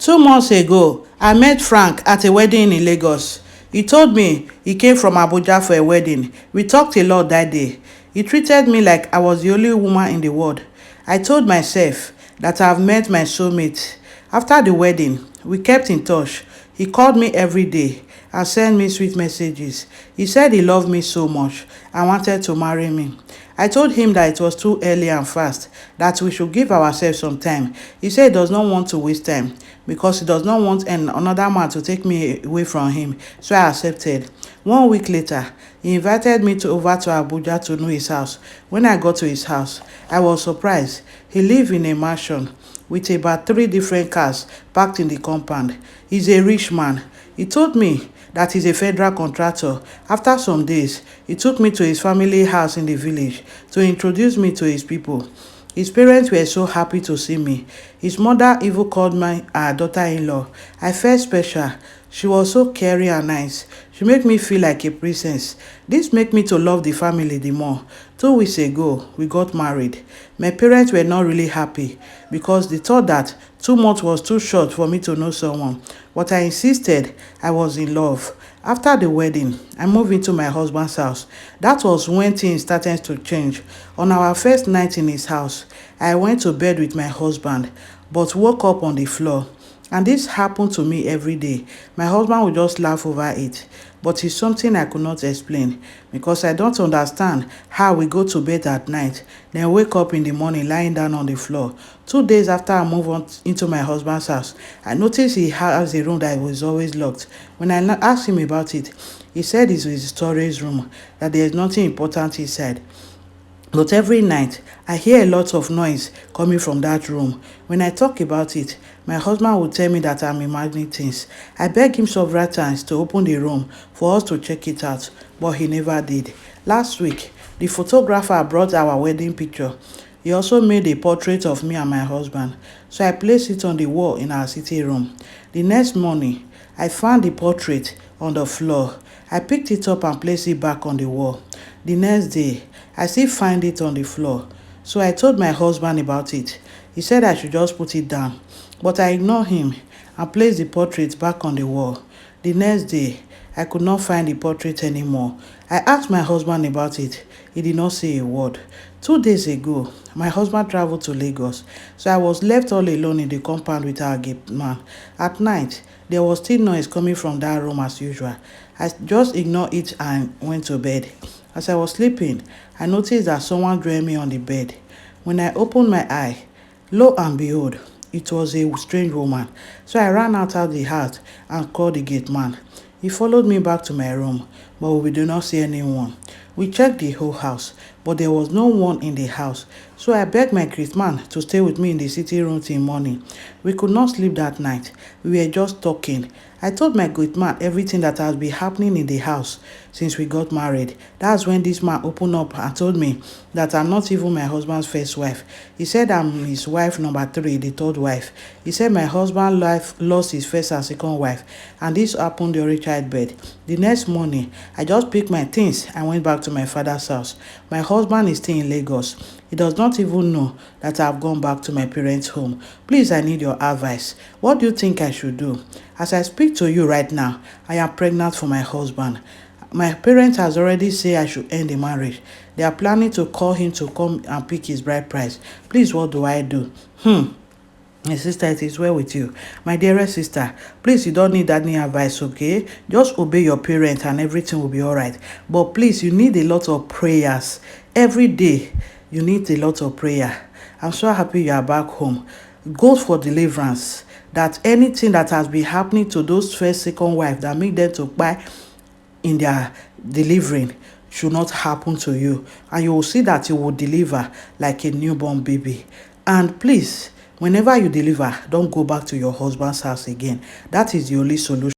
2 months ago, I met Frank at a wedding in Lagos. He told me he came from Abuja for a wedding. We talked a lot that day. He treated me like I was the only woman in the world. I told myself that I've met my soulmate. After the wedding, we kept in touch. He called me every day and sent me sweet messages. He said he loved me so much and wanted to marry me. I told him that it was too early and fast, that we should give ourselves some time. He said he does not want to waste time because he does not want another man to take me away from him. So I accepted. 1 week later, he invited me over to Abuja to know his house. When I got to his house, I was surprised. He lived in a mansion with about 3 different cars parked in the compound. He's a rich man. He told me that he's a federal contractor. After some days, he took me to his family house in the village to introduce me to his people. His parents were so happy to see me. His mother even called my daughter-in-law. I felt special. She was so caring and nice. She made me feel like a princess. This made me to love the family the more. 2 weeks ago, we got married. My parents were not really happy because they thought that 2 months was too short for me to know someone. But I insisted I was in love. After the wedding, I moved into my husband's house. That was when things started to change. On our first night in his house, I went to bed with my husband, but woke up on the floor. And this happened to me every day. My husband would just laugh over it. But it's something I could not explain because I don't understand how we go to bed at night, then wake up in the morning lying down on the floor. 2 days after I moved on into my husband's house, I noticed he has a room that was always locked. When I asked him about it, he said it's his storage room, that there is nothing important inside. But every night, I hear a lot of noise coming from that room. When I talk about it, my husband would tell me that I'm imagining things. I begged him several times to open the room for us to check it out, but he never did. Last week, the photographer brought our wedding picture. He also made a portrait of me and my husband, so I placed it on the wall in our sitting room. The next morning, I found the portrait on the floor. I picked it up and placed it back on the wall. The next day, I still find it on the floor. So I told my husband about it. He said I should just put it down. But I ignored him and placed the portrait back on the wall. The next day, I could not find the portrait anymore. I asked my husband about it. He did not say a word. 2 days ago, my husband traveled to Lagos, so I was left all alone in the compound with our gate man. At night, there was still noise coming from that room as usual. I just ignored it and went to bed. As I was sleeping, I noticed that someone joined me on the bed. When I opened my eye, lo and behold, it was a strange woman. So I ran out of the house and called the gate man. He followed me back to my room, but we did not see anyone. We checked the whole house, but there was no one in the house. So I begged my gate man to stay with me in the sitting room till morning. We could not sleep that night. We were just talking. I told my gate man everything that has been happening in the house since we got married. That's when this man opened up and told me that I'm not even my husband's first wife. He said I'm his wife number 3, the third wife. He said my husband lost his first and second wife, and this happened during childbirth. The next morning, I just picked my things and went back to my father's house. My husband is still in Lagos. He does not even know that I've gone back to my parents' home. Please, I need your advice. What do you think I should do? As I speak to you right now, I am pregnant for my husband. My parents has already said I should end the marriage. They are planning to call him to come and pick his bride price. Please, what do I do? My sister, it is well with you. My dearest sister, please, you don't need any advice, okay? Just obey your parents and everything will be all right. But please, you need a lot of prayers. Every day, you need a lot of prayer. I'm so happy you are back home. Go for deliverance. That anything that has been happening to those first, second wife that make them to buy in their delivering should not happen to you. And you will see that you will deliver like a newborn baby. And please, whenever you deliver, don't go back to your husband's house again. That is the only solution.